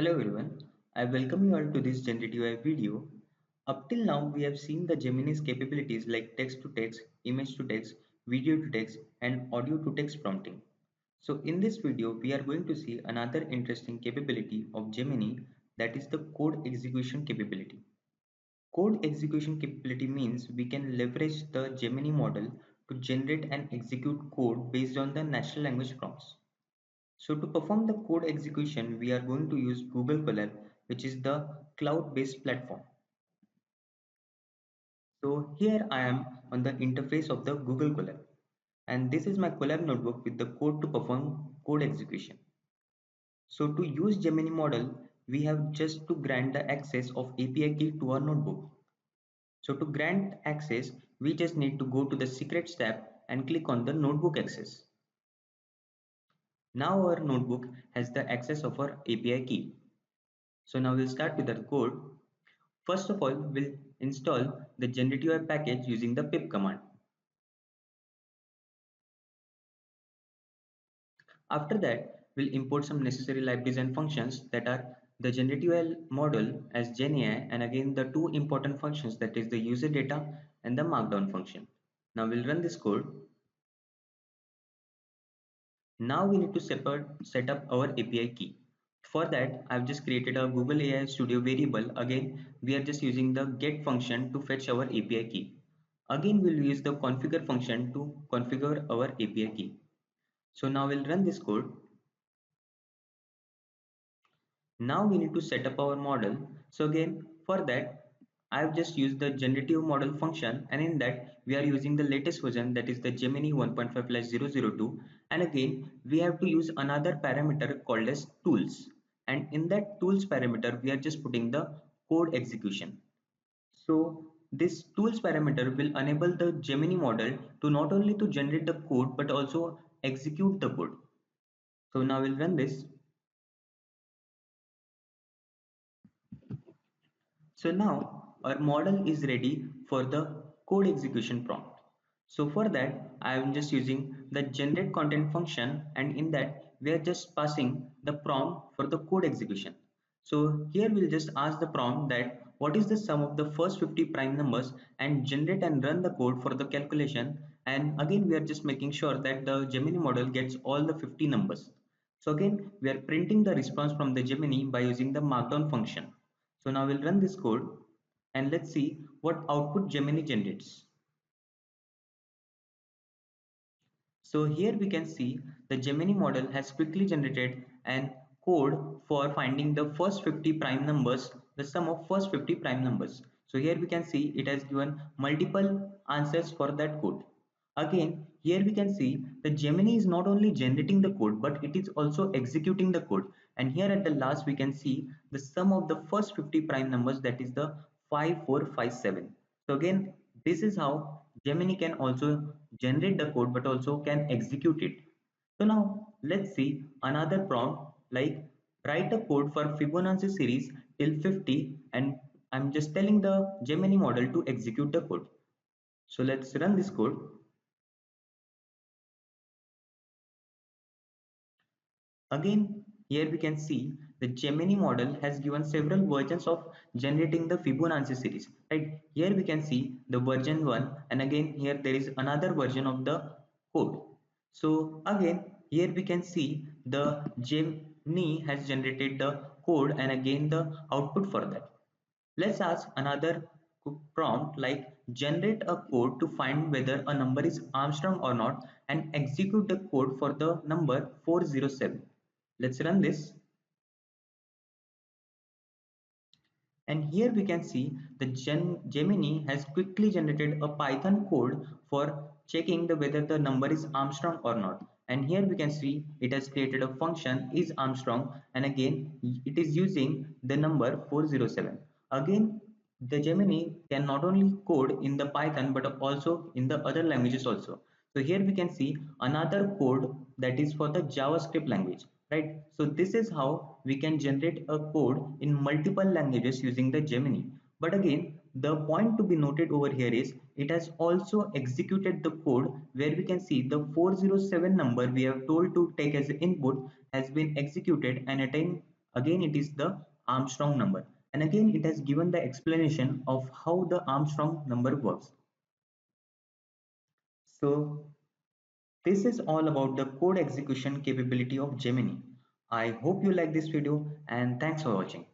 Hello everyone, I welcome you all to this generative AI video. Up till now, we have seen the Gemini's capabilities like text to text, image to text, video to text, and audio to text prompting. So in this video, we are going to see another interesting capability of Gemini, that is the code execution capability. Code execution capability means we can leverage the Gemini model to generate and execute code based on the natural language prompts. So to perform the code execution, we are going to use Google Colab, which is the cloud-based platform. So here I am on the interface of the Google Colab, and this is my Colab notebook with the code to perform code execution. So to use Gemini model, we have just to grant the access of API key to our notebook. So to grant access, we just need to go to the Secrets tab and click on the notebook access. Now our notebook has the access of our API key. So now we'll start with our code. First of all, we'll install the generative AI package using the pip command. After that, we'll import some necessary libraries and functions that are the generative AI model as Gen AI, and again the two important functions, that is the user data and the markdown function. Now we'll run this code. Now we need to set up our API key. For that, I've just created a Google AI Studio variable. Again, we are just using the get function to fetch our API key. Again, we'll use the configure function to configure our API key. So now we'll run this code. Now we need to set up our model. So again, for that, I've just used the generative model function, and in that we are using the latest version, that is the Gemini 1.5/002. And again, we have to use another parameter called as tools. And in that tools parameter, we are just putting the code execution. So this tools parameter will enable the Gemini model to not only to generate the code but also execute the code. So now we'll run this. So now our model is ready for the code execution prompt. So for that, I am just using the generate content function, and in that we are just passing the prompt for the code execution. So here we'll just ask the prompt that what is the sum of the first 50 prime numbers, and generate and run the code for the calculation. And again, we are just making sure that the Gemini model gets all the 50 numbers. So again, we are printing the response from the Gemini by using the markdown function. So now we'll run this code and let's see what output Gemini generates. So here we can see the Gemini model has quickly generated an code for finding the first 50 prime numbers, the sum of first 50 prime numbers. So here we can see it has given multiple answers for that code. Again, here we can see the Gemini is not only generating the code but it is also executing the code. And here at the last we can see the sum of the first 50 prime numbers, that is the 5457. So again, this is how Gemini can also generate the code but also can execute it. So now let's see another prompt like write a code for Fibonacci series till 50, and I'm just telling the Gemini model to execute the code. So let's run this code. Again, here we can see the Gemini model has given several versions of generating the Fibonacci series. Right here we can see the version 1, and again here there is another version of the code. So again here we can see the Gemini has generated the code and again the output for that. Let's ask another prompt like generate a code to find whether a number is Armstrong or not and execute the code for the number 407. Let's run this. And here we can see the Gemini has quickly generated a Python code for checking the whether the number is Armstrong or not. And here we can see it has created a function is Armstrong, and again it is using the number 407. Again, the Gemini can not only code in the Python but also in the other languages also. So here we can see another code that is for the JavaScript language, right? So this is how we can generate a code in multiple languages using the Gemini. But again, the point to be noted over here is it has also executed the code where we can see the 407 number we have told to take as input has been executed and Again, it is the Armstrong number. And again, it has given the explanation of how the Armstrong number works. So this is all about the code execution capability of Gemini. I hope you like this video and thanks for watching.